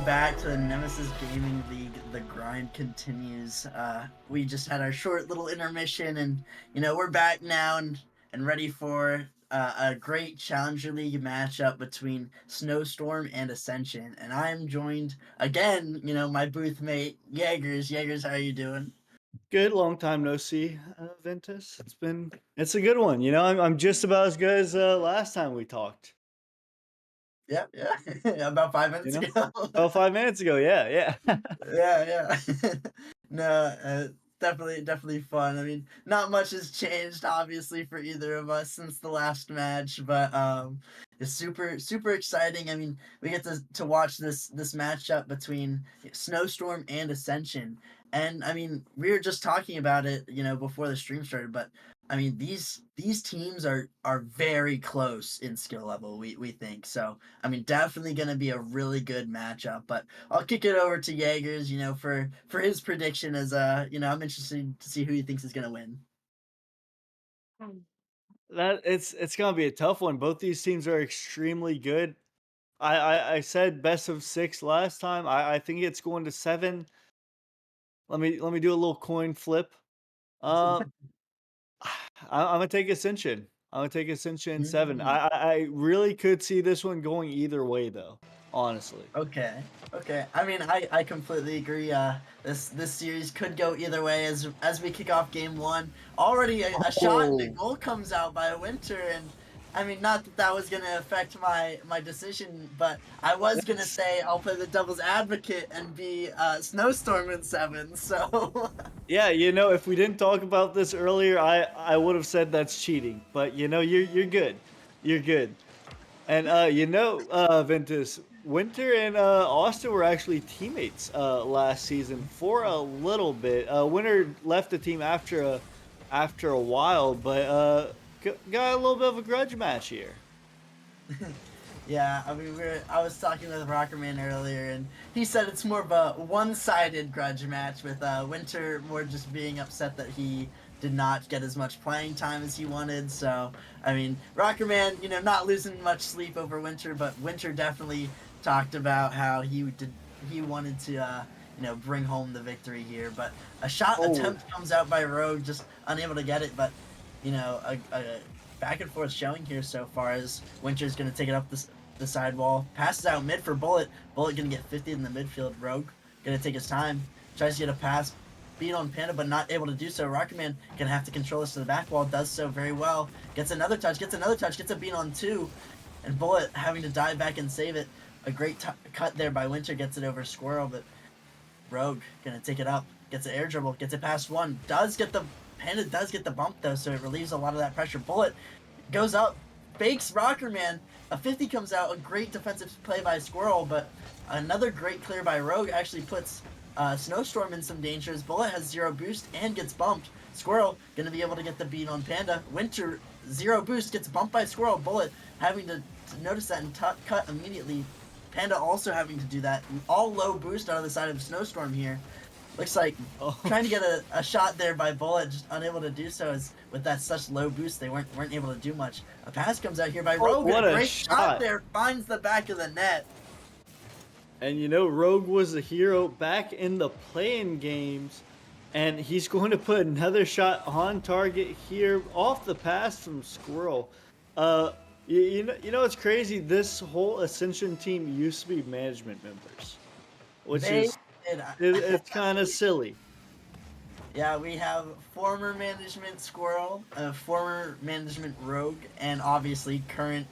Back to the Nemesis Gaming League. The grind continues. We just had our short little intermission, and we're back now and ready for a great Challenger League matchup between Snowstorm and Ascension. And I'm joined again, my booth mate Jaegers. Jaegers, how are you doing? Good, long time no see, Ventus. It's a good one. I'm just about as good as last time we talked. Yeah. About 5 minutes ago. About 5 minutes ago, yeah. Yeah. No, definitely fun. I mean, not much has changed, obviously, for either of us since the last match, but it's super exciting. I mean, we get to watch this matchup between Snowstorm and Ascension, and I mean, we were just talking about it, before the stream started, but I mean, these teams are very close in skill level. We think so. I mean, definitely going to be a really good matchup. But I'll kick it over to Jaegers, for his prediction. As I'm interested to see who he thinks is going to win. That it's gonna be a tough one. Both these teams are extremely good. I said best of 6 last time. I think it's going to 7. Let me do a little coin flip. I'm gonna take Ascension. I'm gonna take Ascension 7. I really could see this one going either way, though. Honestly. Okay. I mean, I completely agree. This series could go either way as we kick off game one. Already a shot and a goal comes out by Winter, and I mean, not that was gonna affect my decision, but I was gonna say I'll play the devil's advocate and be Snowstorm in 7. So. Yeah, if we didn't talk about this earlier, I would have said that's cheating. But you're good. You're good. And Ventus, Winter and Austin were actually teammates last season for a little bit. Winter left the team after a while, but got a little bit of a grudge match here. Yeah, I mean, I was talking with Rockerman earlier, and he said it's more of a one-sided grudge match, with Winter more just being upset that he did not get as much playing time as he wanted. So, I mean, Rockerman, not losing much sleep over Winter, but Winter definitely talked about how he wanted to, bring home the victory here. But a shot attempt comes out by Rogue, just unable to get it, but, a back and forth showing here so far, as Winter's going to take it up the sidewall. Passes out mid for Bullet. Bullet going to get 50 in the midfield. Rogue going to take his time. Tries to get a pass. Beat on Panduh, but not able to do so. Rocketman going to have to control this to the back wall. Does so very well. Gets another touch. Gets a beat on 2. And Bullet having to dive back and save it. A great cut there by Winter. Gets it over Squirrel, but Rogue going to take it up. Gets an air dribble. Gets it past 1. Panduh does get the bump, though, so it relieves a lot of that pressure. Bullet goes up, fakes Rockerman. A 50 comes out. A great defensive play by Squirrel, but another great clear by Rogue actually puts Snowstorm in some danger, as Bullet has 0 boost and gets bumped. Squirrel going to be able to get the beat on Panduh. Winter, 0 boost, gets bumped by Squirrel. Bullet having to notice that and cut immediately. Panduh also having to do that. All low boost out of the side of Snowstorm here. Looks like trying to get a shot there by Bullet, just unable to do so, as with that such low boost they weren't able to do much. A pass comes out here by Rogue. What a great shot there, finds the back of the net. And Rogue was a hero back in the play-in games. and he's going to put another shot on target here off the pass from Squirrel. Uh, you know it's crazy. This whole Ascension team used to be management members, which They is did. it's kind of silly. Yeah, we have former management Squirrel, former management Rogue, and obviously current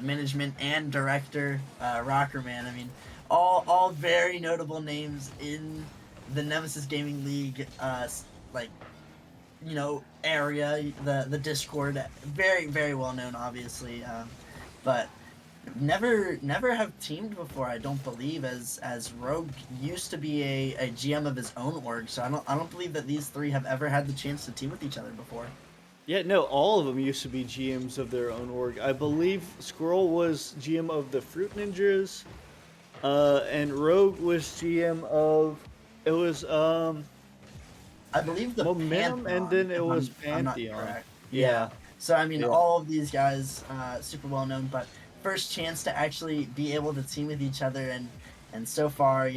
management and director Rockerman. I mean, all very notable names in the Nemesis Gaming League, like area, the Discord, very well known, obviously, but never have teamed before. I don't believe, as Rogue used to be a GM of his own org, so I don't believe that these three have ever had the chance to team with each other before. Yeah, no, all of them used to be GMs of their own org. I believe Squirrel was GM of the Fruit Ninjas, and Rogue was GM of it was I believe the Momentum, and Pantheon, then it if was I'm not Pantheon. correct. Yeah. Yeah, So I mean, yeah. all of these guys super well known, but first chance to actually be able to team with each other, and so far,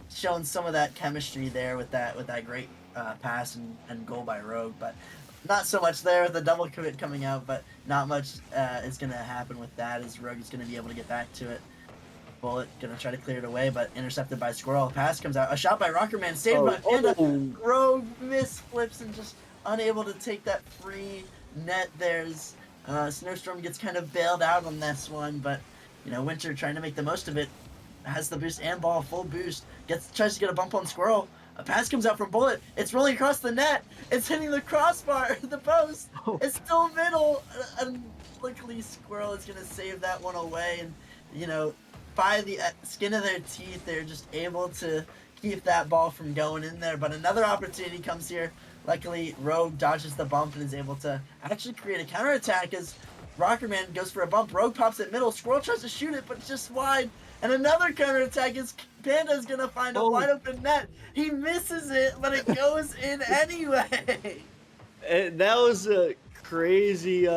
showing some of that chemistry there with that great pass and goal by Rogue, but not so much there with the double commit coming out, but not much is going to happen with that, as Rogue is going to be able to get back to it. Bullet gonna try to clear it away, but intercepted by Squirrel. Pass comes out. A shot by Rockerman, saved by Oh, Panda. oh, Rogue miss flips and just unable to take that free net. There's Snowstorm gets kind of bailed out on this one, but Winter trying to make the most of it. Has the boost and ball, full boost. Tries to get a bump on Squirrel. A pass comes out from Bullet. It's rolling across the net. It's hitting the crossbar, the post. oh. It's still middle. And luckily, Squirrel is gonna save that one away, and you know by the skin of their teeth, they're just able to keep that ball from going in there. But another opportunity comes here. Luckily, Rogue dodges the bump and is able to actually create a counterattack as Rockerman goes for a bump. Rogue pops it middle. Squirrel tries to shoot it, but just wide. And another counterattack is Panda is going to find a Oh, wide open net. He misses it, but it goes in anyway. that was a crazy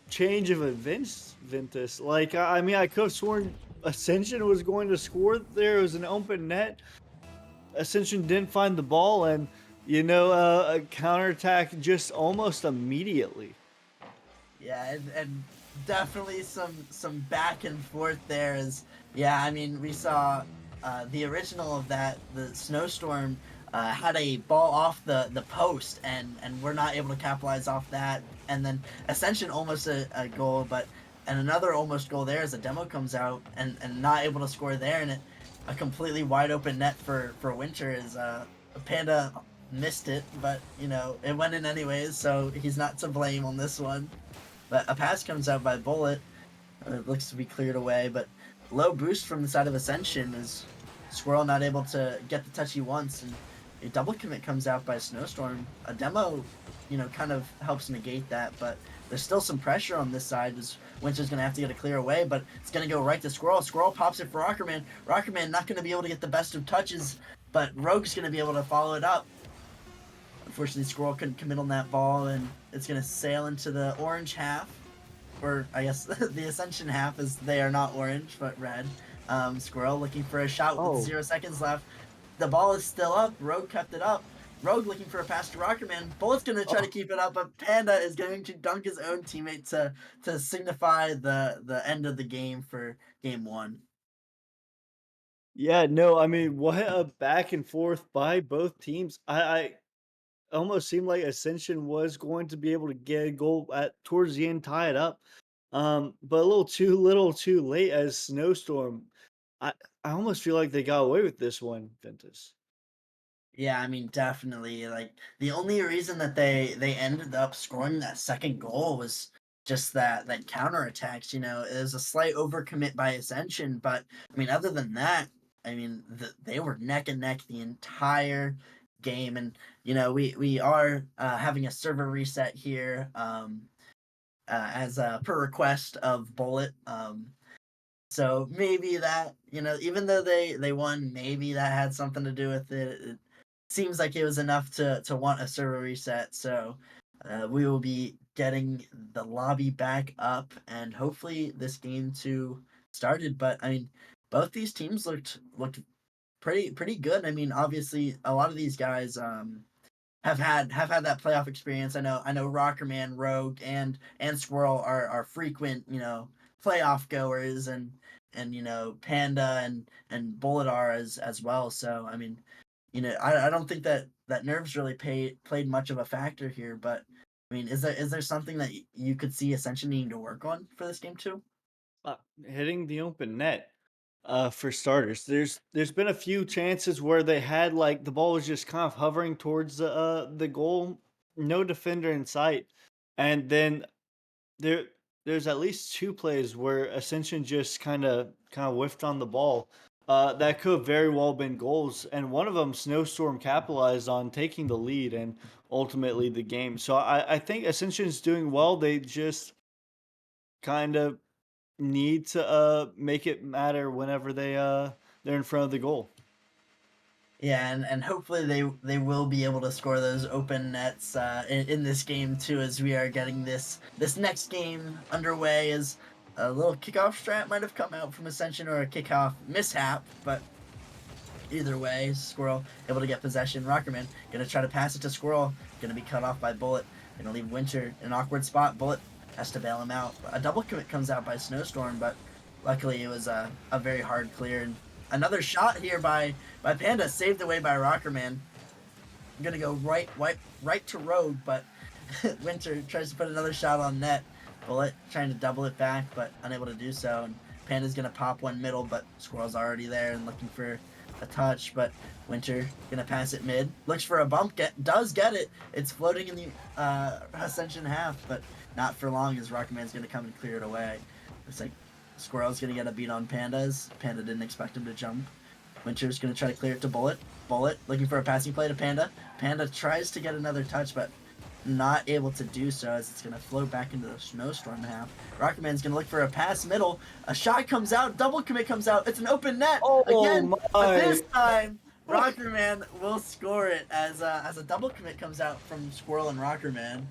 change of events, Ventus. Like, I mean, I could have sworn Ascension was going to score there. It was an open net. Ascension didn't find the ball, and a counterattack just almost immediately. Yeah, and definitely some back and forth there. Is yeah, I mean we saw the original of that, the Snowstorm had a ball off the post, and we're not able to capitalize off that, and then Ascension almost a goal, but and another almost goal there as a demo comes out, and not able to score there, and a completely wide open net for Winter is Panda missed it, but it went in anyways, so he's not to blame on this one. But a pass comes out by Bullet. It looks to be cleared away, but low boost from the side of Ascension is Squirrel not able to get the touch he wants, and a double commit comes out by Snowstorm. A demo, kind of helps negate that, but there's still some pressure on this side as Winter's going to have to get a clear away, but it's going to go right to Squirrel. Squirrel pops it for Rockerman. Rockerman not going to be able to get the best of touches, but Rogue's going to be able to follow it up. Unfortunately, Squirrel couldn't commit on that ball, and it's going to sail into the orange half. Or I guess the Ascension half, as they are not orange, but red. Squirrel looking for a shot with Oh, 0 seconds left. The ball is still up. Rogue kept it up. Rogue looking for a pass to Rockerman. Bullet's going to try to oh. keep it up, but Panda is going to dunk his own teammate to signify the end of the game for game one. Yeah, no, I mean, what a back and forth by both teams. I almost seemed like Ascension was going to be able to get a goal at towards the end, tie it up. But a little too late as Snowstorm. I I almost feel like they got away with this one, Ventus. Yeah, I mean, definitely. Like the only reason that they ended up scoring that second goal was just that counterattacks. It was a slight overcommit by Ascension, but I mean, other than that, I mean, they were neck and neck the entire game, and we are having a server reset here, as per request of Bullet. So maybe that, even though they won, maybe that had something to do with it. It seems like it was enough to want a server reset. So we will be getting the lobby back up and hopefully this game too started. But I mean, both these teams looked pretty good. I mean, obviously, a lot of these guys have had that playoff experience. I know Rockerman, Rogue, and Squirrel are frequent, playoff goers, and Panda and Bullet are as well. So I mean, I don't think that nerves really played much of a factor here. But I mean, is there something that you could see Ascension needing to work on for this game too? Uh, Hitting the open net. For starters, there's been a few chances where they had like the ball was just kind of hovering towards the goal, no defender in sight, and then there there's at least two plays where Ascension just kind of whiffed on the ball. That could have very well been goals, and one of them Snowstorm capitalized on taking the lead and ultimately the game. So I think Ascension's doing well. They just kind of need to make it matter whenever they're in front of the goal. Yeah, and hopefully they will be able to score those open nets in this game too, as we are getting this next game underway. As a little kickoff strat might have come out from Ascension or a kickoff mishap, but either way, Squirrel able to get possession. Rockerman gonna try to pass it to Squirrel, gonna be cut off by Bullet. Gonna leave Winter in an awkward spot. Bullet has to bail him out. A double commit comes out by Snowstorm, but luckily it was a very hard clear. And another shot here by Panda, saved away by Rockerman. I'm gonna go right to Rogue, but Winter tries to put another shot on net. Bullet trying to double it back, but unable to do so. And Panda's gonna pop one middle, but Squirrel's already there and looking for a touch. But Winter gonna pass it mid. Looks for a bump. Does get it. It's floating in the Ascension half, but not for long as Rocketman's gonna come and clear it away. Looks like Squirrel's gonna get a beat on Pandas. Panda didn't expect him to jump. Winter's gonna try to clear it to Bullet. Bullet looking for a passing play to Panda. Panda tries to get another touch, but not able to do so as it's going to float back into the Snowstorm half. Rocketman's going to look for a pass middle. A shot comes out. Double commit comes out. It's an open net Oh again. But my! this time, Rockerman will score it as a double commit comes out from Squirrel and Rockerman.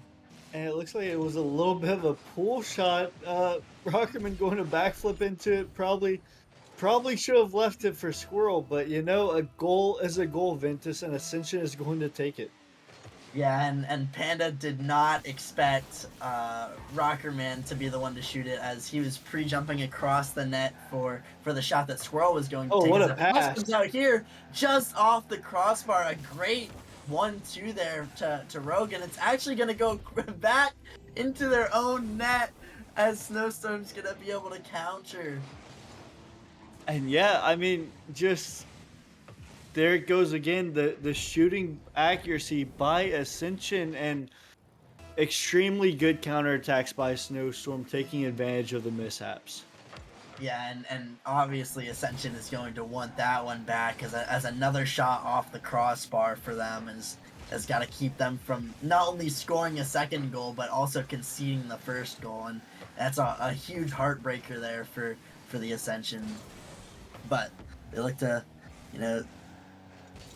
And it looks like it was a little bit of a pool shot. Rockerman going to backflip into it. Probably should have left it for Squirrel, but a goal is a goal, Ventus, and Ascension is going to take it. Yeah, and Panda did not expect Rockerman to be the one to shoot it, as he was pre-jumping across the net for the shot that Squirrel was going to Oh, take. what As a the pass pass! comes out here, just off the crossbar. A great 1-2 there to Rogue, and it's actually going to go back into their own net as Snowstorm's going to be able to counter. And yeah, I mean, just there it goes again. The shooting accuracy by Ascension and extremely good counterattacks by Snowstorm, taking advantage of the mishaps. Yeah, and obviously Ascension is going to want that one back as another shot off the crossbar for them has got to keep them from not only scoring a second goal but also conceding the first goal, and that's a huge heartbreaker there for the Ascension. But they look to, you know,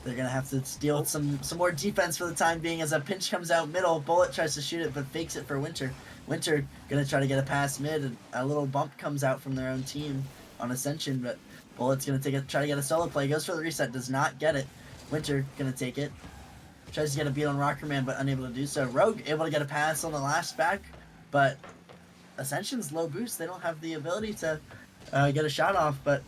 they're gonna have to deal with some more defense for the time being as a pinch comes out middle. Bullet tries to shoot it but fakes it for Winter. Winter gonna try to get a pass mid, and a little bump comes out from their own team on Ascension, but Bullet's gonna try to get a solo play. Goes for the reset, does not get it. Winter gonna take it. Tries to get a beat on Rockerman, but unable to do so. Rogue able to get a pass on the last back, but Ascension's low boost. They don't have the ability to get a shot off, but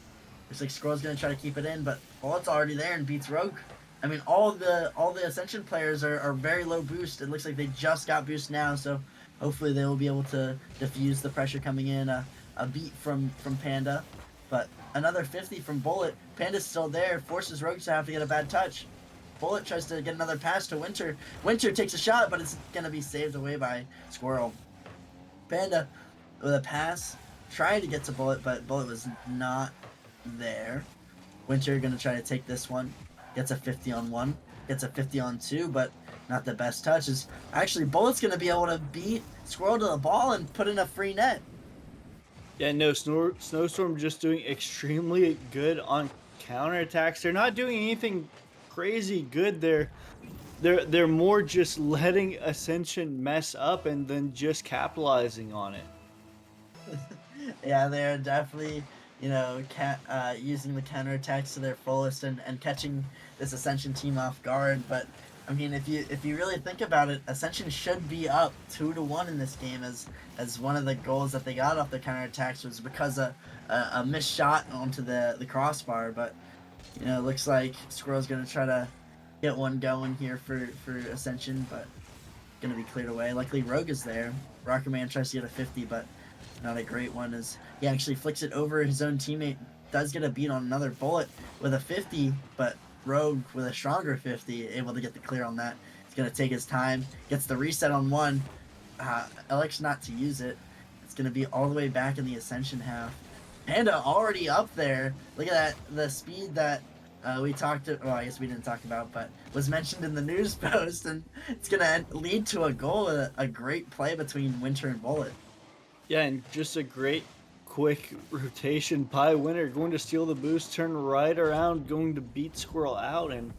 looks like Squirrel's gonna try to keep it in, but Bullet's already there and beats Rogue. I mean, all the Ascension players are very low boost. It looks like they just got boost now, so hopefully they will be able to diffuse the pressure coming in. A beat from Panda, but another 50 from Bullet. Panda's still there, forces Rogue to have to get a bad touch. Bullet tries to get another pass to Winter. Winter takes a shot, but it's gonna be saved away by Squirrel. Panda with a pass, trying to get to Bullet, but Bullet was not there. Winter gonna try to take this one. Gets a 50 on one. Gets a 50 on two, but not the best touch. Is actually Bullet's gonna be able to beat Squirrel to the ball and put in a free net. Yeah, no, Snowstorm just doing extremely good on counterattacks. They're not doing anything crazy good. They're more just letting Ascension mess up and then just capitalizing on it. Yeah, they're definitely, using the counterattacks to their fullest and catching this Ascension team off guard. But I mean, if you really think about it, Ascension should be up 2-1 in this game, as one of the goals that they got off the counterattacks was because of a missed shot onto the crossbar. But it looks like Squirrel's gonna try to get one going here for Ascension, but gonna be cleared away. Luckily, Rogue is there. Rocker Man tries to get a 50, but not a great one, as he actually flicks it over his own teammate. Does get a beat on another bullet with a 50, but Rogue with a stronger 50, able to get the clear on that. He's going to take his time, gets the reset on one, elects not to use it. It's going to be all the way back in the Ascension half. Panduh already up there. Look at that, the speed that I guess we didn't talk about, but was mentioned in the news post, and it's going to lead to a goal, a great play between Winter and Bullet. Yeah, and just a great quick rotation by Winter, going to steal the boost, turn right around, going to beat Squirrel out and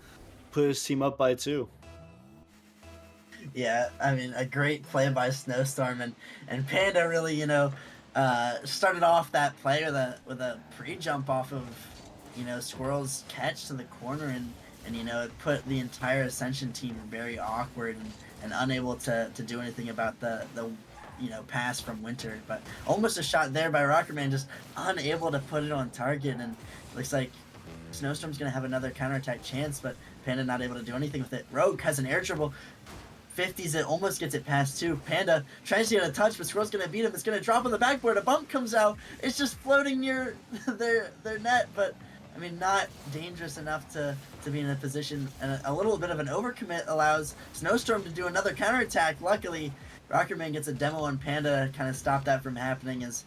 put his team up by 2. Yeah, I mean, a great play by Snowstorm, and Panduh really, started off that play with a pre-jump off of, Squirrel's catch to the corner, and it put the entire Ascension team very awkward and unable to do anything about the pass from Winter. But almost a shot there by Rockerman, just unable to put it on target, and looks like Snowstorm's gonna have another counterattack chance, but Panduh not able to do anything with it. Rogue has an air dribble, 50s it, almost gets it past 2. Panduh tries to get a touch, but Squirrel's gonna beat him. It's gonna drop on the backboard. A bump comes out. It's just floating near their net, but I mean, not dangerous enough to be in a position. And a little bit of an overcommit allows Snowstorm to do another counterattack. Luckily, Rockerman gets a demo on Panduh, kind of stop that from happening, as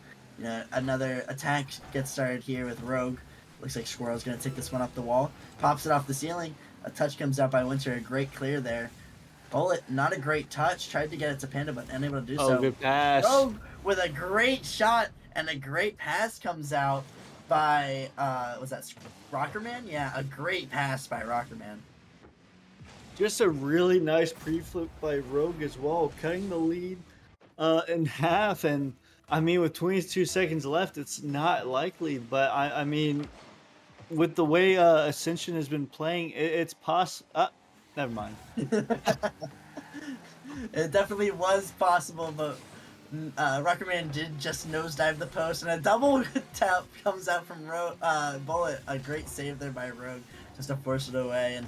another attack gets started here with Rogue. Looks like Squirrel's gonna take this one up the wall, pops it off the ceiling. A touch comes out by Winter. A great clear there. Bullet, not a great touch. Tried to get it to Panduh, but unable to do so. Good pass. Rogue with a great shot, and a great pass comes out by, was that Rockerman? Yeah, a great pass by Rockerman. Just a really nice pre-flip by Rogue as well, cutting the lead in half. And I mean, with 22 seconds left, it's not likely, but I mean, with the way Ascension has been playing, it's possible. Never mind. It definitely was possible, but Rockerman did just nosedive the post, and a double tap comes out from Bullet. A great save there by Rogue, just to force it away. And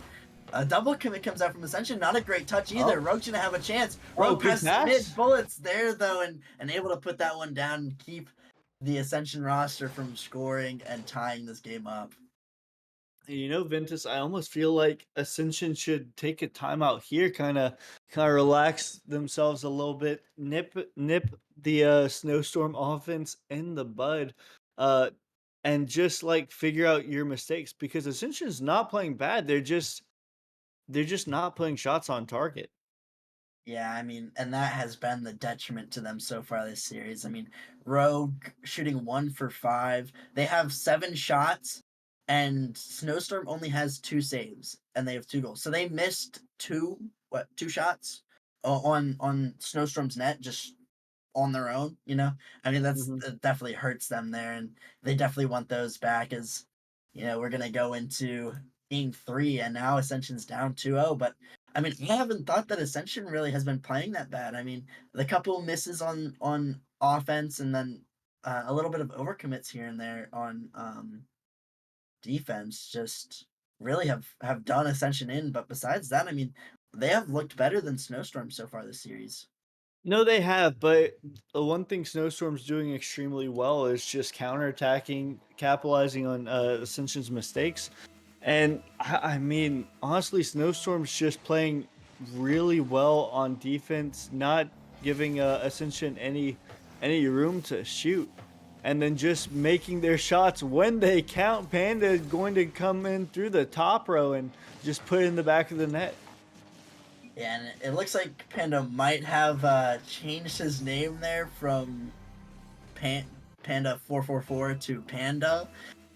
a double commit comes out from Ascension. Not a great touch either. Oh. Rogue's gonna have a chance. Rogue pressed mid. Bullet's there though, and able to put that one down and keep the Ascension roster from scoring and tying this game up. Ventus, I almost feel like Ascension should take a timeout here, kind of relax themselves a little bit, nip the Snowstorm offense in the bud, and just like figure out your mistakes, because Ascension's not playing bad. They're just not putting shots on target. Yeah, I mean, and that has been the detriment to them so far this series. I mean, Rogue shooting 1 for 5. They have 7 shots, and Snowstorm only has 2 saves, and they have 2 goals. So they missed 2 shots on Snowstorm's net, just on their own. I mean, that definitely hurts them there, and they definitely want those back, as we're gonna go into game 3, and now Ascension's down 2-0. But I mean, I haven't thought that Ascension really has been playing that bad. I mean, the couple misses on offense, and then a little bit of overcommits here and there on defense, just really have done Ascension in. But besides that, I mean, they have looked better than Snowstorm so far this series. No, they have, but the one thing Snowstorm's doing extremely well is just counterattacking, capitalizing on Ascension's mistakes. And I mean, honestly, Snowstorm's just playing really well on defense, not giving Ascension any room to shoot, and then just making their shots when they count. Panduh going to come in through the top row and just put it in the back of the net. Yeah, and it looks like Panduh might have changed his name there from Panda 444 to Panduh,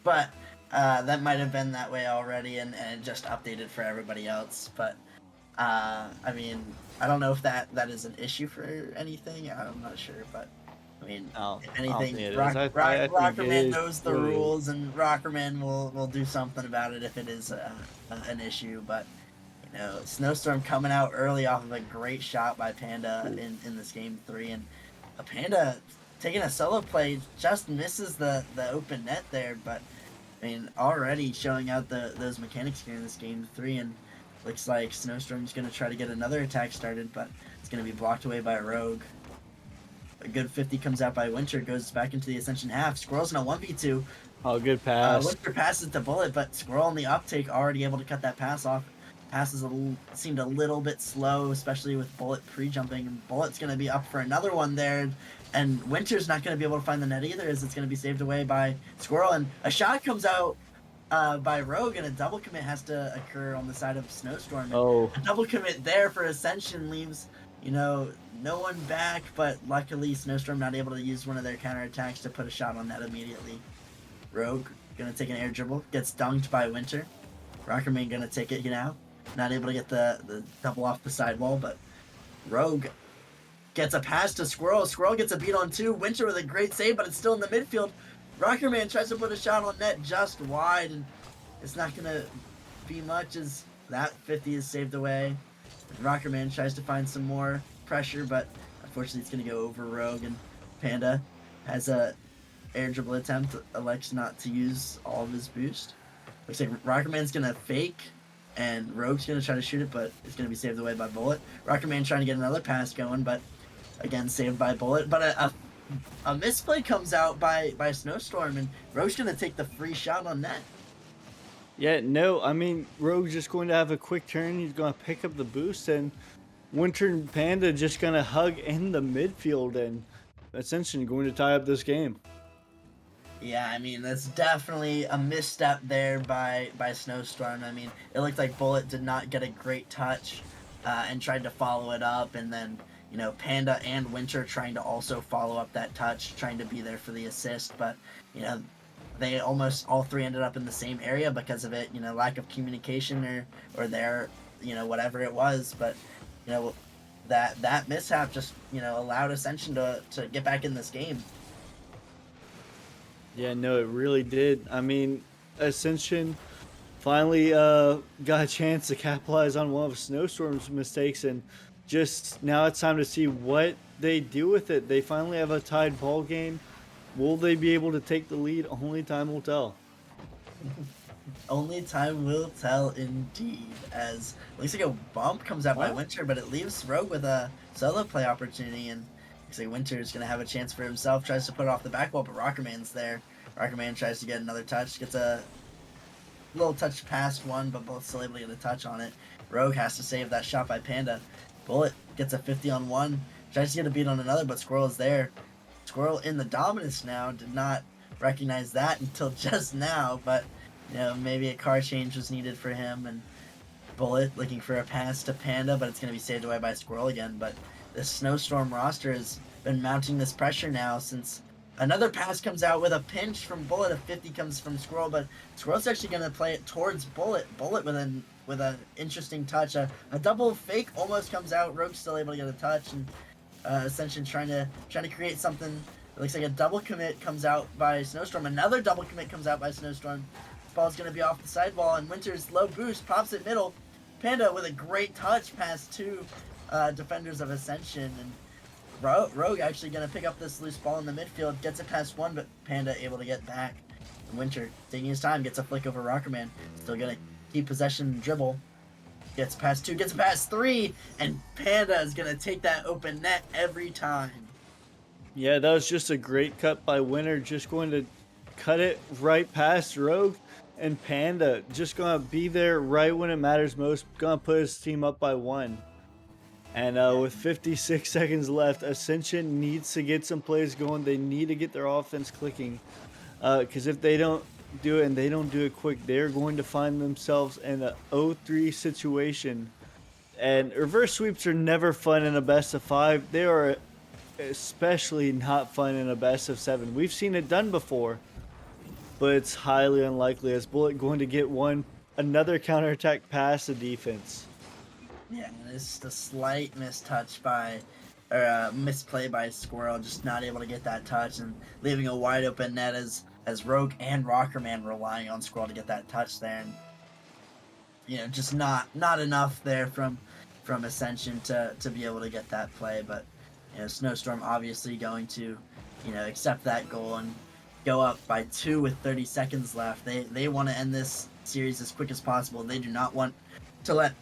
but that might have been that way already, and it just updated for everybody else. But I mean, I don't know if that is an issue for anything. I'm not sure, but I mean, if I don't anything, think it is. I think it Rockerman is knows the purely. rules, and Rockerman will do something about it if it is an issue. But you know, Snowstorm coming out early off of a great shot by Panda in this game 3, and a Panda taking a solo play just misses the open net there. But I mean, already showing out those mechanics here in this game 3, and looks like Snowstorm's going to try to get another attack started, but it's going to be blocked away by Rogue. A good 50 comes out by Winter, goes back into the Ascension half. Squirrel's in a 1v2. Oh, good pass. Winter passes to Bullet, but Squirrel on the uptake already able to cut that pass off. Seemed a little bit slow, especially with Bullet pre-jumping. Bullet's going to be up for another one there, and Winter's not going to be able to find the net either, as it's going to be saved away by Squirrel. And a shot comes out by Rogue, and a double commit has to occur on the side of Snowstorm. And Oh, a double commit there for Ascension leaves, you know, no one back, but luckily Snowstorm not able to use one of their counterattacks to put a shot on net immediately. Rogue gonna take an air dribble, gets dunked by Winter. Rockerman gonna take it, you know, not able to get the double off the sidewall, but Rogue gets a pass to Squirrel. Squirrel gets a beat on 2. Winter with a great save, but it's still in the midfield. Rockerman tries to put a shot on net just wide, and it's not gonna be much as that 50 is saved away. Rockerman tries to find some more pressure, but unfortunately it's going to go over Rogue, and Panda has a air dribble attempt, elects not to use all of his boost. Looks like Rockerman's going to fake, and Rogue's going to try to shoot it, but it's going to be saved away by Bullet. Rockerman trying to get another pass going, but again saved by Bullet. But a misplay comes out by Snowstorm, and Rogue's going to take the free shot on net. yeah, no, I mean, Rogue's just going to have a quick turn. He's going to pick up the boost, and Winter and Panda just going to hug in the midfield, and Ascension going to tie up this game. Yeah, I mean, that's definitely a misstep there by Snowstorm. I mean, it looked like Bullet did not get a great touch and tried to follow it up, and then, you know, Panda and Winter trying to also follow up that touch, trying to be there for the assist, but, you know, they almost all three ended up in the same area because of it, you know, lack of communication or their, you know, whatever it was, but, you know, that mishap just, you know, allowed Ascension to get back in this game. Yeah, no, it really did. I mean, Ascension finally got a chance to capitalize on one of Snowstorm's mistakes, and just now it's time to see what they do with it. They finally have a tied ball game. Will they be able to take the lead? Only time will tell. Only time will tell indeed, as looks like a bump comes out by What? Winter, but it leaves Rogue with a solo play opportunity, and looks like Winter is going to have a chance for himself, tries to put it off the back wall, but Rockerman's there. Rockerman tries to get another touch, gets a little touch past one, but both still able to get a touch on it. Rogue has to save that shot by Panda. Bullet gets a 50 on one, tries to get a beat on another, but Squirrel is there. Squirrel in the dominance now, did not recognize that until just now, but you know, maybe a car change was needed for him, and Bullet looking for a pass to Panda, but it's going to be saved away by Squirrel again. But this Snowstorm roster has been mounting this pressure now since another pass comes out with a pinch from Bullet. A 50 comes from Squirrel, but Squirrel's actually going to play it towards Bullet. Bullet with an interesting touch. A double fake almost comes out. Rogue's still able to get a touch, and Ascension trying to create something. It looks like a double commit comes out by Snowstorm. Another double commit comes out by Snowstorm. Ball's going to be off the sidewall, and Winter's low boost pops it middle. Panda with a great touch past two defenders of Ascension, and Rogue actually going to pick up this loose ball in the midfield, gets it past one, but Panda able to get back. Winter taking his time, gets a flick over Rockerman, still going to keep possession and dribble. Gets past two, gets past three, and Panda is going to take that open net every time. Yeah, that was just a great cut by Winter, just going to cut it right past Rogue. And Panda just gonna be there right when it matters most. Gonna put his team up by one. And with 56 seconds left, Ascension needs to get some plays going. They need to get their offense clicking. Because if they don't do it and they don't do it quick, they're going to find themselves in a 0-3 situation. And reverse sweeps are never fun in a best of 5. They are especially not fun in a best of 7. We've seen it done before, but it's highly unlikely, as Bullet going to get another counterattack past the defense. Yeah, it's just a slight mistouch by or misplay by Squirrel, just not able to get that touch and leaving a wide open net as Rogue and Rockerman relying on Squirrel to get that touch there, and just not enough there from Ascension to be able to get that play. But Snowstorm obviously going to accept that goal and go up by 2 with 30 seconds left. They want to end this series as quick as possible. They do not want to let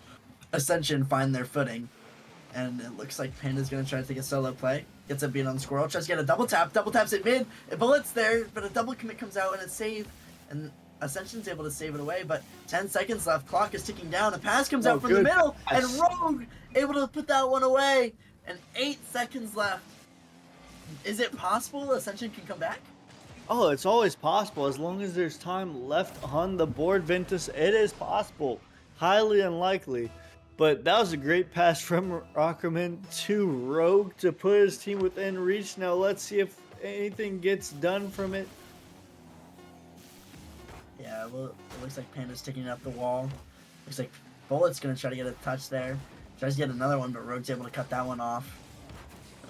Ascension find their footing. And it looks like Panda's going to try to take a solo play. Gets a beat on Squirrel. Tries to get a double taps it mid. A bullet's there, but a double commit comes out and it's saved. And Ascension's able to save it away, but 10 seconds left. Clock is ticking down. A pass comes out from the middle, and Rogue able to put that one away. And 8 seconds left. Is it possible Ascension can come back? Oh, it's always possible. As long as there's time left on the board, Ventus, it is possible. Highly unlikely. But that was a great pass from Rockerman to Rogue to put his team within reach. Now let's see if anything gets done from it. Yeah, well, it looks like Panda's taking up the wall. Looks like Bullet's going to try to get a touch there. Tries to get another one, but Rogue's able to cut that one off.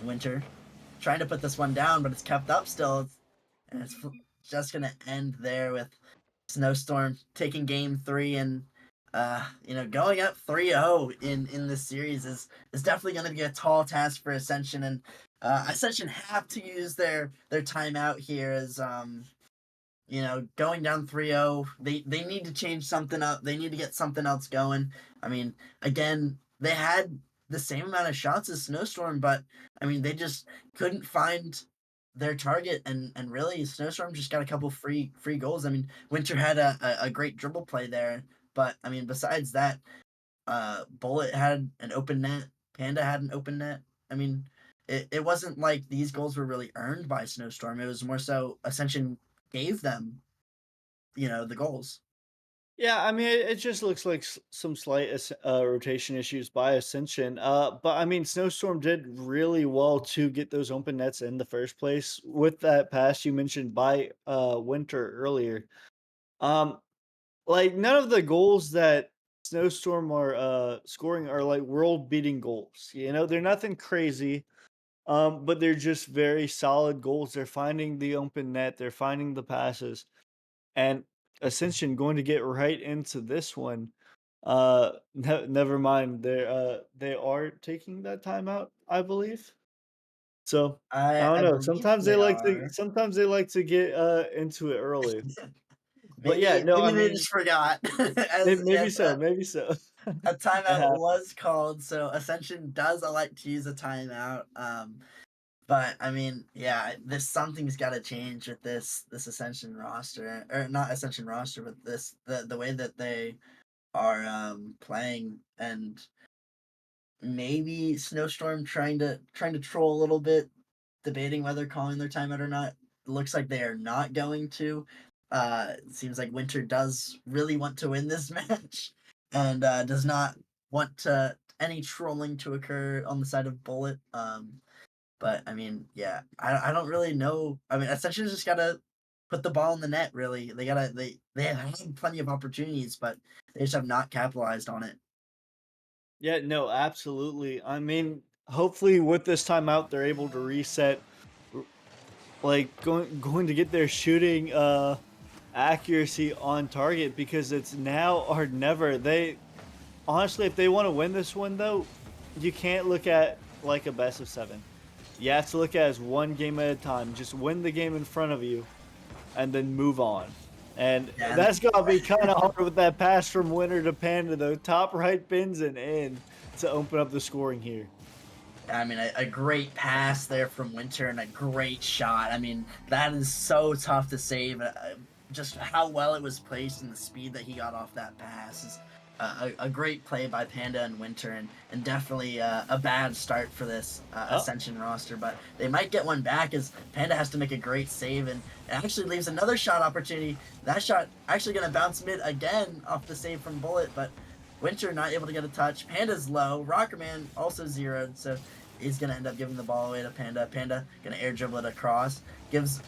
Winter trying to put this one down, but it's kept up still. And it's just going to end there with Snowstorm taking game 3 and going up 3-0 in this series is definitely going to be a tall task for Ascension, and Ascension have to use their timeout here as going down 3-0. They need to change something up. They need to get something else going. I mean, again, they had the same amount of shots as Snowstorm, but I mean, they just couldn't find their target, and really Snowstorm just got a couple free goals. I mean, Winter had a great dribble play there. But, I mean, besides that, Bullet had an open net. Panda had an open net. I mean, it wasn't like these goals were really earned by Snowstorm. It was more so Ascension gave them, the goals. Yeah, I mean, it just looks like some slight rotation issues by Ascension. But I mean, Snowstorm did really well to get those open nets in the first place with that pass you mentioned by Winter earlier. Um, Like, none of the goals that Snowstorm are scoring are like world beating goals. They're nothing crazy. But they're just very solid goals. They're finding the open net, they're finding the passes. And Ascension going to get right into this one. Never mind. They are taking that timeout, I believe. So I I don't know. believe they are. Sometimes they like to get into it early. But yeah, Maybe no, I they mean, just forgot, as maybe so, maybe so. a It timeout happens. was called. So Ascension does elect to use a timeout. But I mean, yeah, this something's got to change with this Ascension roster, or not Ascension roster, but the way that they are playing, and maybe Snowstorm trying to troll a little bit, debating whether calling their timeout or not. It looks like they are not going to. It seems like Winter does really want to win this match, and does not want any trolling to occur on the side of Bullet. But I mean, yeah, I don't really know. I mean, Ascension's just gotta put the ball in the net. Really, they have had plenty of opportunities, but they just have not capitalized on it. Yeah, no, absolutely. I mean, hopefully with this timeout, they're able to reset, r- like going to get their shooting accuracy on target because it's now or never. They honestly, if they want to win this one though, you can't look at like a best of 7. You have to look at it as one game at a time. Just win the game in front of you and then move on. And Yeah, that's gonna be kind of hard with that pass from Winter to Panda, though. Top right pins and in to open up the scoring here. I mean, a great pass there from Winter and a great shot. I mean, that is so tough to save. Just how well it was placed and the speed that he got off that pass is a great play by Panda and Winter, and definitely a bad start for this Oh, Ascension roster. But they might get one back as Panda has to make a great save, and it actually leaves another shot opportunity. That shot actually going to bounce mid again off the save from Bullet, but Winter not able to get a touch. Panda's low. Rockerman also zeroed, so he's gonna end up giving the ball away to Panda. Panda gonna air dribble it across. Gives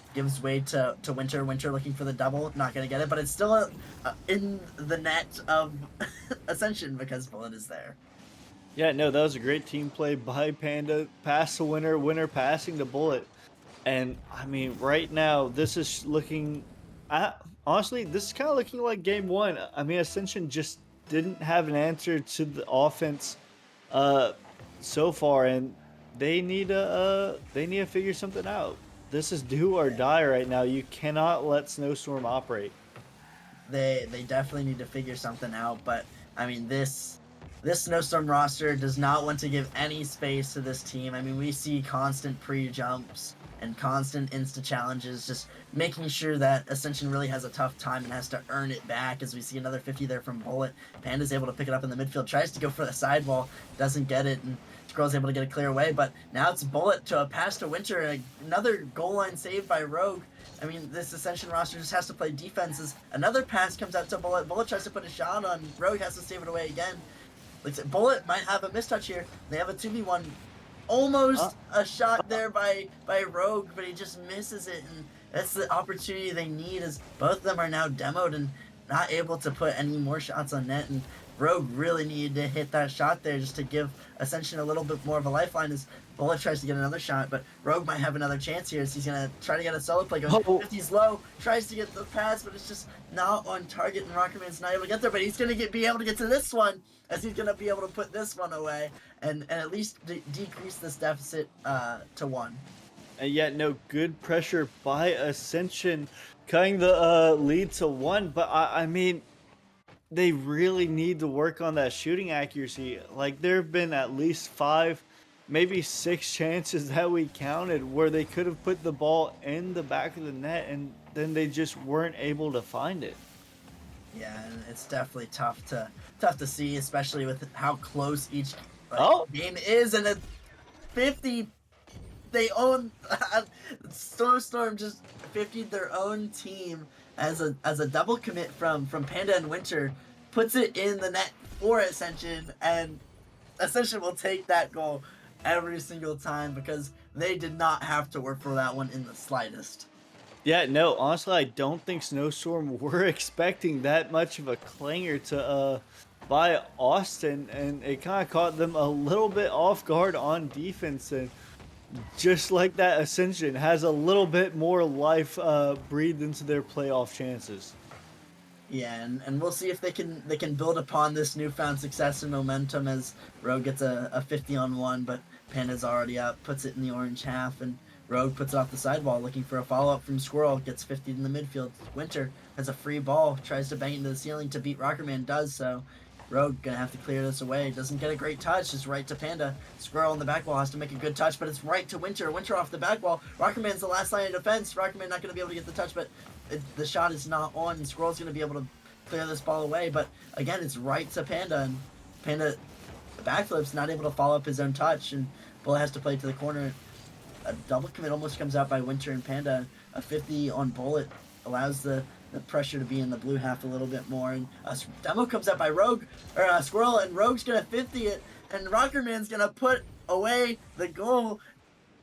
way to Winter. Winter looking for the double, not gonna get it, but it's still in the net of Ascension because Bullet is there. Yeah, no, that was a great team play by Panda. Pass the winner, winner passing the bullet. And I mean, right now, this is looking. Honestly, this is kind of looking like game one. I mean, Ascension just didn't have an answer to the offense, uh, so far, and they need to figure something out. This is do or die right now. You cannot let Snowstorm operate. They definitely need to figure something out. But I mean, this Snowstorm roster does not want to give any space to this team. I mean, we see constant pre jumps and constant insta challenges, just making sure that Ascension really has a tough time and has to earn it back. As we see another 50 there from Bullet, Panda's able to pick it up in the midfield, tries to go for the sidewall, doesn't get it, and Squirrel's able to get a clear away. But now it's Bullet to a pass to Winter, and another goal line save by Rogue. I mean, this Ascension roster just has to play defenses. Another pass comes out to Bullet. Bullet tries to put a shot on. Rogue has to save it away again. Like, Bullet might have a mistouch here. They have a 2v1. Uh, Almost a shot there by Rogue, but he just misses it. And that's the opportunity they need, as both of them are now demoed and not able to put any more shots on net. And Rogue really needed to hit that shot there just to give Ascension a little bit more of a lifeline, as Bullet tries to get another shot, but Rogue might have another chance here, as he's going to try to get a solo play going. oh, 50's low, tries to get the pass, but it's just not on target, and Rockerman's not able to get there, but he's going to be able to get to this one, as he's going to be able to put this one away, and at least decrease this deficit to 1. and yet no good pressure by Ascension, cutting the lead to 1. But I mean, they really need to work on that shooting accuracy. Like, there have been at least 5, maybe 6 chances that we counted where they could have put the ball in the back of the net, and then they just weren't able to find it. Yeah, and it's definitely tough to see, especially with how close each Oh, game is, and at 50 they own Snowstorm just 50'd their own team as a double commit from Panda and Winter, puts it in the net for Ascension, and Ascension will take that goal every single time because they did not have to work for that one in the slightest. yeah, no, honestly, I don't think Snowstorm were expecting that much of a clanger to by Austin, and it kind of caught them a little bit off guard on defense. And just like that, Ascension has a little bit more life breathed into their playoff chances. Yeah, and we'll see if they can build upon this newfound success and momentum, as Rogue gets a 50 on 1, but Panda's already up, puts it in the orange half, and Rogue puts it off the sidewall, looking for a follow-up from Squirrel, gets 50 in the midfield. Winter has a free ball, tries to bang into the ceiling to beat Rockerman, does so. Rogue gonna have to clear this away. Doesn't get a great touch. It's right to Panda. Squirrel on the back wall has to make a good touch, but it's right to Winter. Winter off the back wall. Rockerman's the last line of defense. Rockerman not gonna be able to get the touch, but the shot is not on. And Squirrel's gonna be able to clear this ball away, but again, it's right to Panda, and Panda backflips, not able to follow up his own touch, and Bullet has to play to the corner. A double commit almost comes out by Winter and Panda. A 50 on Bullet allows the pressure to be in the blue half a little bit more. And a demo comes out by Rogue, or Squirrel, and Rogue's gonna 50 it, and Rockerman's gonna put away the goal,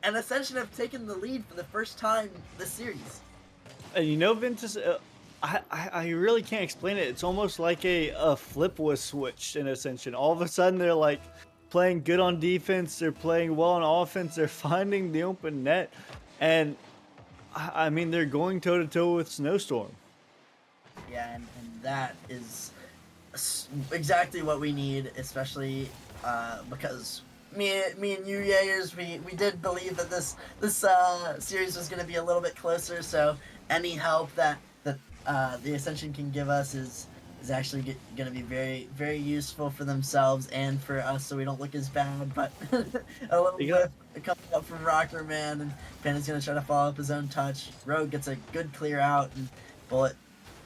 and Ascension have taken the lead for the first time this series. And you know, Ventus, I really can't explain it. It's almost like a flip was switched in Ascension. All of a sudden, they're like playing good on defense. They're playing well on offense. They're finding the open net, and I mean, they're going toe to toe with Snowstorm. Yeah, and that is exactly what we need, especially because me and you Yayers, we did believe that this series was going to be a little bit closer. So any help that the Ascension can give us is actually going to be very, very useful for themselves and for us, so we don't look as bad. But a little You got bit coming up from Rockerman, and Panda's going to try to follow up his own touch. Rogue gets a good clear out, and Bullet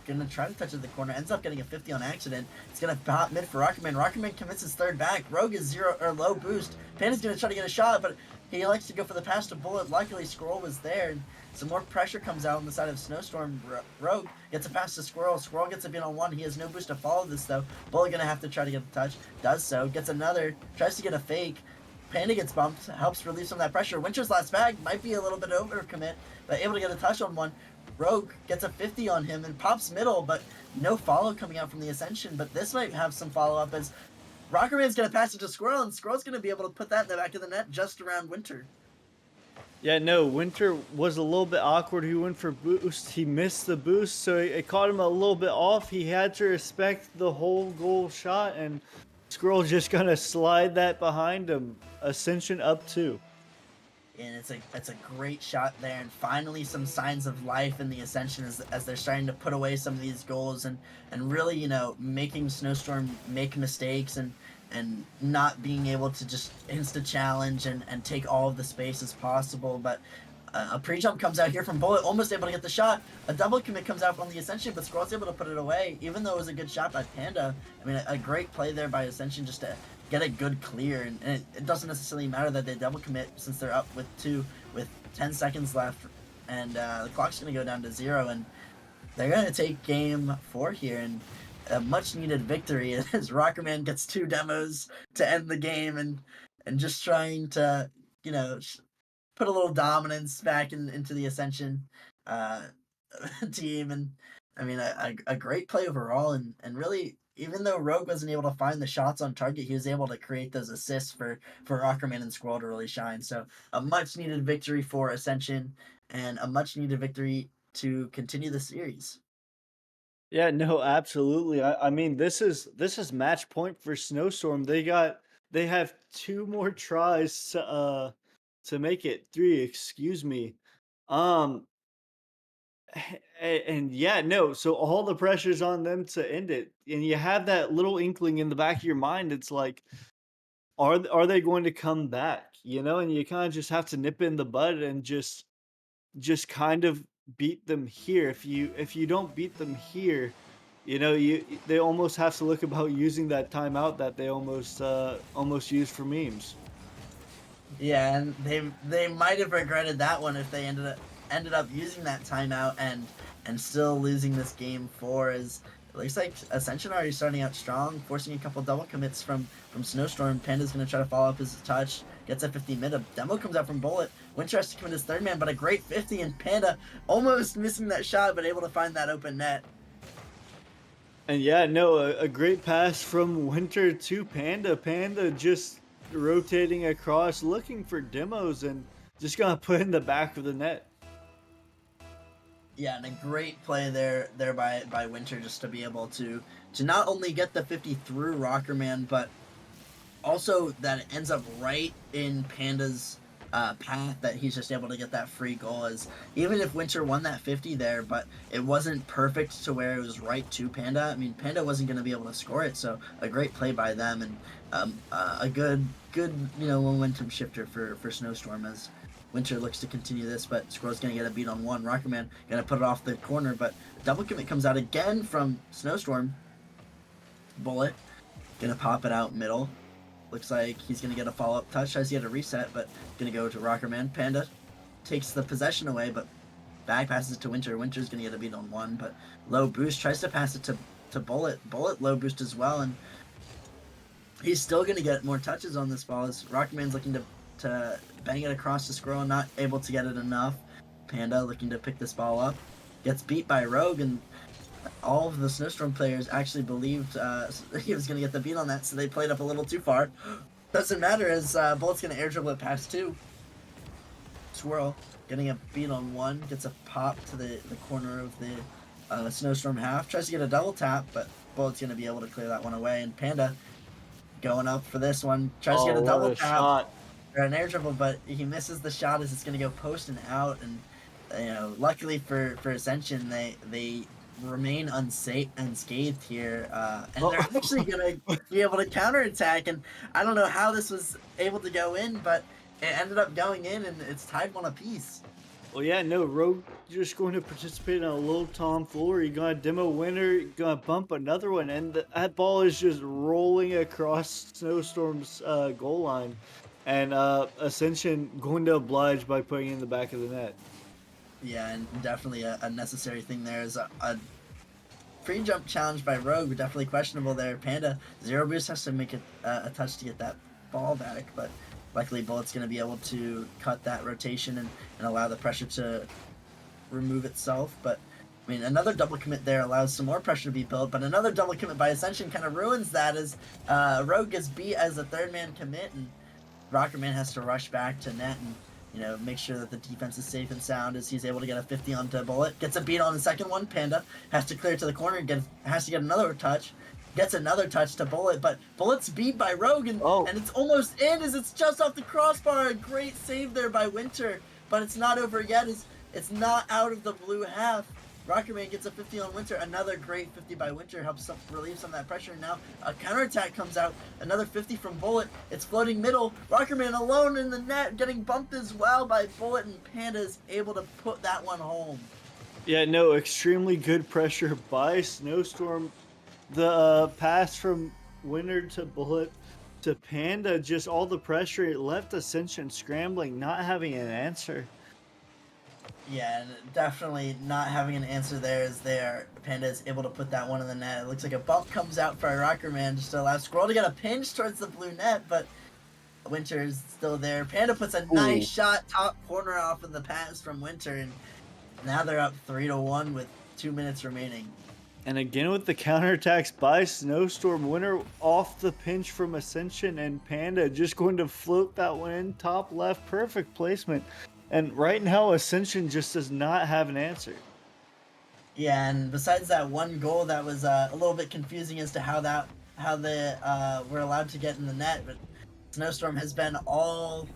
going to try to touch at the corner, ends up getting a 50 on accident. It's going to pop mid for Rockerman. Rockerman commits his third back. Rogue is zero or low boost. Panda's going to try to get a shot, but he likes to go for the pass to Bullet. Luckily, Squirrel was there, and some more pressure comes out on the side of Snowstorm. Rogue gets a pass to Squirrel. Squirrel gets a beat on 1. He has no boost to follow this, though. Bullet going to have to try to get the touch. Does so. Gets another. Tries to get a fake. Panda gets bumped. Helps relieve some of that pressure. Winter's last bag might be a little bit overcommit, but able to get a touch on 1. Rogue gets a 50 on him and pops middle, but no follow coming out from the Ascension. But this might have some follow-up, as Rockerman's gonna pass it to Squirrel, and Squirrel's gonna be able to put that in the back of the net just around Winter. Yeah, no, Winter was a little bit awkward. He went for boost. He missed the boost, so it caught him a little bit off. He had to respect the whole goal shot, and Squirrel just gonna slide that behind him. Ascension up 2. And it's a great shot there, and finally some signs of life in the Ascension as they're starting to put away some of these goals and really, you know, making Snowstorm make mistakes and not being able to just insta challenge and take all of the space as possible. But a pre-jump comes out here from Bullet, almost able to get the shot. A double commit comes out from the Ascension, but Squirrel's able to put it away, even though it was a good shot by Panduh. I mean, a great play there by Ascension just to get a good clear, and it doesn't necessarily matter that they double commit since they're up with 2 with 10 seconds left, and the clock's going to go down to 0, and they're going to take game 4 here, and a much needed victory as Rockerman gets 2 demos to end the game, and just trying to, you know, put a little dominance back into the Ascension uh, team. And I mean, a great play overall, and really, even though Rogue wasn't able to find the shots on target, he was able to create those assists for Rockerman and Squirrel to really shine. So a much needed victory for Ascension, and a much needed victory to continue the series. Yeah, no, absolutely. I mean, this is match point for Snowstorm. They have 2 more tries to make it 3, excuse me. Um and yeah, no, so all the pressure's on them to end it. And you have that little inkling in the back of your mind. It's like, are they going to come back? You know, and you kind of just have to nip it in the bud and just kind of beat them here. If you don't beat them here, you know, they almost have to look about using that timeout that they almost used for memes. Yeah, and they might have regretted that one if they ended up using that timeout and still losing this game 4. As it looks like Ascension already starting out strong, forcing a couple double commits from Snowstorm. Panda's gonna try to follow up his touch, gets a 50 mid. A demo comes out from Bullet. Winter has to commit his 3rd man, but a great 50, and Panda almost missing that shot, but able to find that open net. And yeah, no, a great pass from Winter to Panda. Panda just rotating across, looking for demos, and just gonna put in the back of the net. Yeah, and a great play there by Winter just to be able to not only get the 50 through Rockerman, but also that it ends up right in Panda's path, that he's just able to get that free goal. As even if Winter won that 50 there, but it wasn't perfect to where it was right to Panda. I mean, Panda wasn't going to be able to score it, so a great play by them, and a good momentum shifter for Snowstorm as Winter looks to continue this, but Squirrel's going to get a beat on 1. Rockerman going to put it off the corner, but double commit comes out again from Snowstorm. Bullet going to pop it out middle. Looks like he's going to get a follow-up touch. Tries to get a reset, but going to go to Rockerman. Panda takes the possession away, but back passes it to Winter. Winter's going to get a beat on 1, but low boost. Tries to pass it to Bullet. Bullet low boost as well, and he's still going to get more touches on this ball as Rockerman's looking to bang it across the Squirrel, not able to get it enough. Panda looking to pick this ball up. Gets beat by Rogue, and all of the Snowstorm players actually believed he was going to get the beat on that, so they played up a little too far. Doesn't matter as Bullet's going to air dribble it past 2. Squirrel getting a beat on 1, gets a pop to the corner of the Snowstorm half. Tries to get a double tap, but Bullet's going to be able to clear that one away. And Panda going up for this one. Tries to get a double tap shot. or an air dribble, but he misses the shot as it's going to go post and out. And luckily for Ascension, they remain unscathed here, and they're actually gonna be able to counterattack. And I don't know how this was able to go in, but it ended up going in, and it's tied 1 apiece. Well, yeah, no, Rogue just going to participate in a little tomfoolery. Gonna demo Winter, gonna bump another one, and that ball is just rolling across Snowstorm's goal line, and Ascension going to oblige by putting it in the back of the net. Yeah, and definitely a necessary thing there is a free jump challenge by Rogue, definitely questionable there. Panda, 0 boost, has to make a touch to get that ball back, but luckily Bullet's going to be able to cut that rotation and allow the pressure to remove itself. But I mean, another double commit there allows some more pressure to be built, but another double commit by Ascension kind of ruins that as Rogue gets beat as a third man commit, and Rockerman has to rush back to net and make sure that the defense is safe and sound as he's able to get a 50 onto Bullet. Gets a beat on the second one. Panda has to clear to the corner, has to get another touch. Gets another touch to Bullet, but Bullet's beat by Rogue, and it's almost in as it's just off the crossbar. A great save there by Winter, but it's not over yet. It's not out of the blue half. Rockerman gets a 50 on Winter. Another great 50 by Winter helps relieve some of that pressure. Now a counterattack comes out. Another 50 from Bullet. It's floating middle. Rockerman alone in the net, getting bumped as well by Bullet, and Panda is able to put that one home. Yeah, no, extremely good pressure by Snowstorm. The pass from Winter to Bullet to Panda, just all the pressure, it left Ascension scrambling, not having an answer. Yeah, and definitely not having an answer there is there. Panda is able to put that one in the net. It looks like a bump comes out for Rockerman just to allow Squirrel to get a pinch towards the blue net, but Winter is still there. Panda puts a nice shot top corner off of the pass from Winter, and now they're up 3-1 with 2 minutes remaining. And again with the counterattacks by Snowstorm, Winter off the pinch from Ascension, and Panda just going to float that one in top left, perfect placement. And right now, Ascension just does not have an answer. Yeah, and besides that one goal, that was a little bit confusing as to how they were allowed to get in the net. But Snowstorm has been all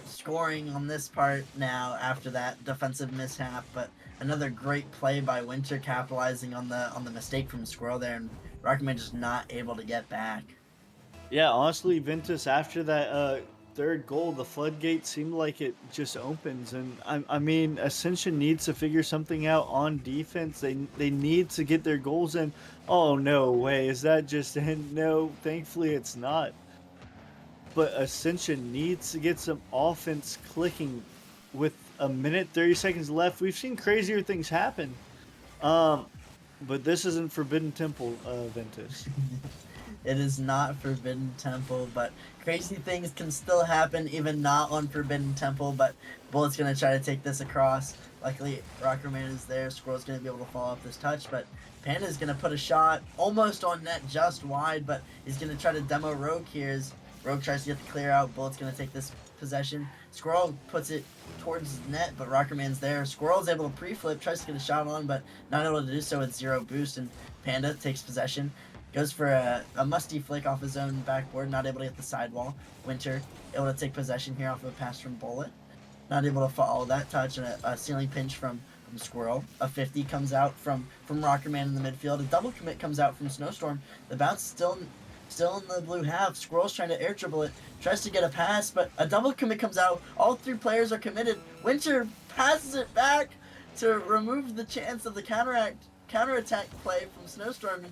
scoring on this part now after that defensive mishap. But another great play by Winter, capitalizing on the mistake from Squirrel there, and Rockman just not able to get back. Yeah, honestly, Ventus, after that third goal, the floodgate seemed like it just opens, and I mean, Ascension needs to figure something out on defense. They need to get their goals in. Oh no way, is that just in? No, thankfully it's not. But Ascension needs to get some offense clicking with a minute 30 seconds left. We've seen crazier things happen. But this isn't Forbidden Temple, Ventus. It is not Forbidden Temple, but crazy things can still happen even not on Forbidden Temple. But Bullet's going to try to take this across. Luckily, Rockerman is there. Squirrel's going to be able to follow up this touch, but Panda's going to put a shot almost on net, just wide, but he's going to try to demo Rogue here as Rogue tries to get the clear out. Bullet's going to take this possession. Squirrel puts it towards net, but Rockerman's there. Squirrel's able to pre-flip, tries to get a shot on, but not able to do so with 0 boost, and Panda takes possession. Goes for a musty flick off his own backboard, not able to hit the sidewall. Winter able to take possession here off of a pass from Bullet. Not able to follow that touch, and a ceiling pinch from Squirrel. A 50 comes out from Rockerman in the midfield. A double commit comes out from Snowstorm. The bounce still in the blue half. Squirrel's trying to air dribble it. Tries to get a pass, but a double commit comes out. All 3 players are committed. Winter passes it back to remove the chance of the counterattack play from Snowstorm.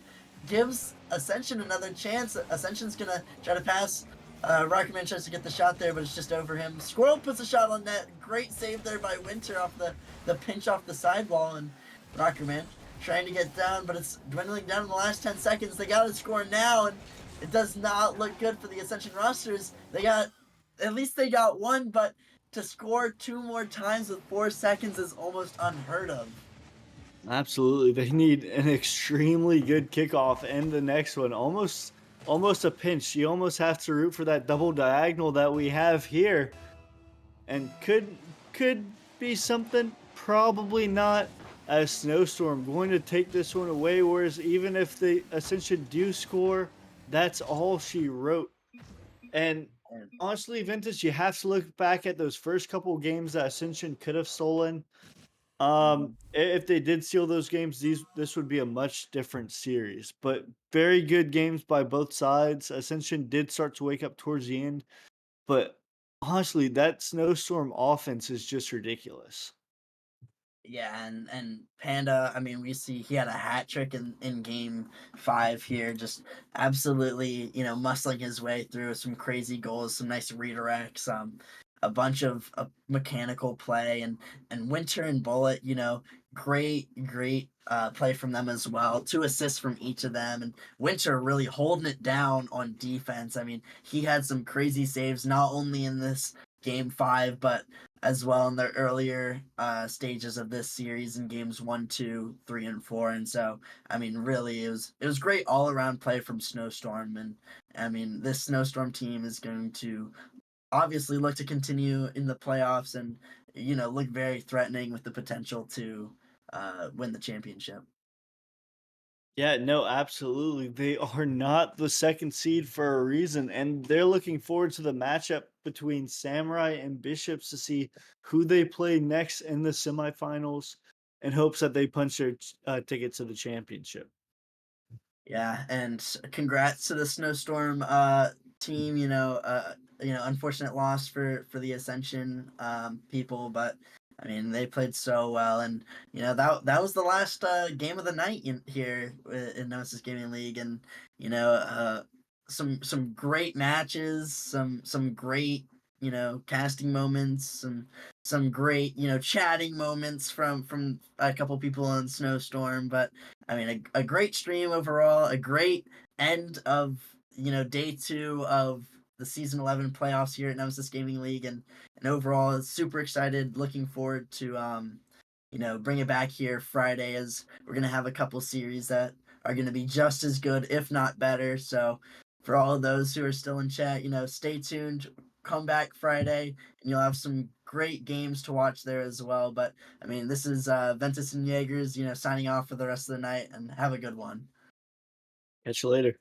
Gives Ascension another chance. Ascension's gonna try to pass. Rockerman tries to get the shot there, but it's just over him. Squirrel puts a shot on net. Great save there by Winter off the pinch off the sidewall, and Rockerman trying to get down, but it's dwindling down in the last 10 seconds. They gotta score now, and it does not look good for the Ascension rosters. At least they got one, but to score 2 more times with 4 seconds is almost unheard of. Absolutely, they need an extremely good kickoff, and the next one almost a pinch. You almost have to root for that double diagonal that we have here, and could be something. Probably not, as Snowstorm going to take this one away. Whereas even if the Ascension do score, that's all she wrote. And honestly, Ventus, you have to look back at those first couple games that Ascension could have stolen. If they did steal those games, this would be a much different series. But very good games by both sides. Ascension did start to wake up towards the end, but honestly, that Snowstorm offense is just ridiculous. Yeah, and Panda, I mean, we see he had a hat trick in game 5 here, just absolutely, muscling his way through some crazy goals, some nice redirects, a bunch of mechanical play, and Winter and Bullet, great play from them as well. 2 assists from each of them, and Winter really holding it down on defense. I mean, he had some crazy saves not only in this game 5, but as well in the earlier stages of this series in games 1, 2, 3, and 4. And so, I mean, really, it was great all around play from Snowstorm. And I mean, this Snowstorm team is going to obviously look to continue in the playoffs and look very threatening with the potential to win the championship. Yeah, no, absolutely. They are not the second seed for a reason, and they're looking forward to the matchup between Samurai and Bishops to see who they play next in the semifinals in hopes that they punch their ticket to the championship. Yeah, and congrats to the Snowstorm team. Unfortunate loss for the Ascension people, but I mean they played so well, and that was the last game of the night here in Nemesis Gaming League, and some great matches, some great casting moments, some great chatting moments from a couple people on Snowstorm, but I mean, a great stream overall, a great end of day 2 of the season 11 playoffs here at Nemesis Gaming League, and overall, super excited, looking forward to bring it back here Friday, as we're gonna have a couple series that are gonna be just as good, if not better. So, for all of those who are still in chat, stay tuned. Come back Friday, and you'll have some great games to watch there as well. But I mean, this is Ventus and Jaegers, signing off for the rest of the night, and have a good one. Catch you later.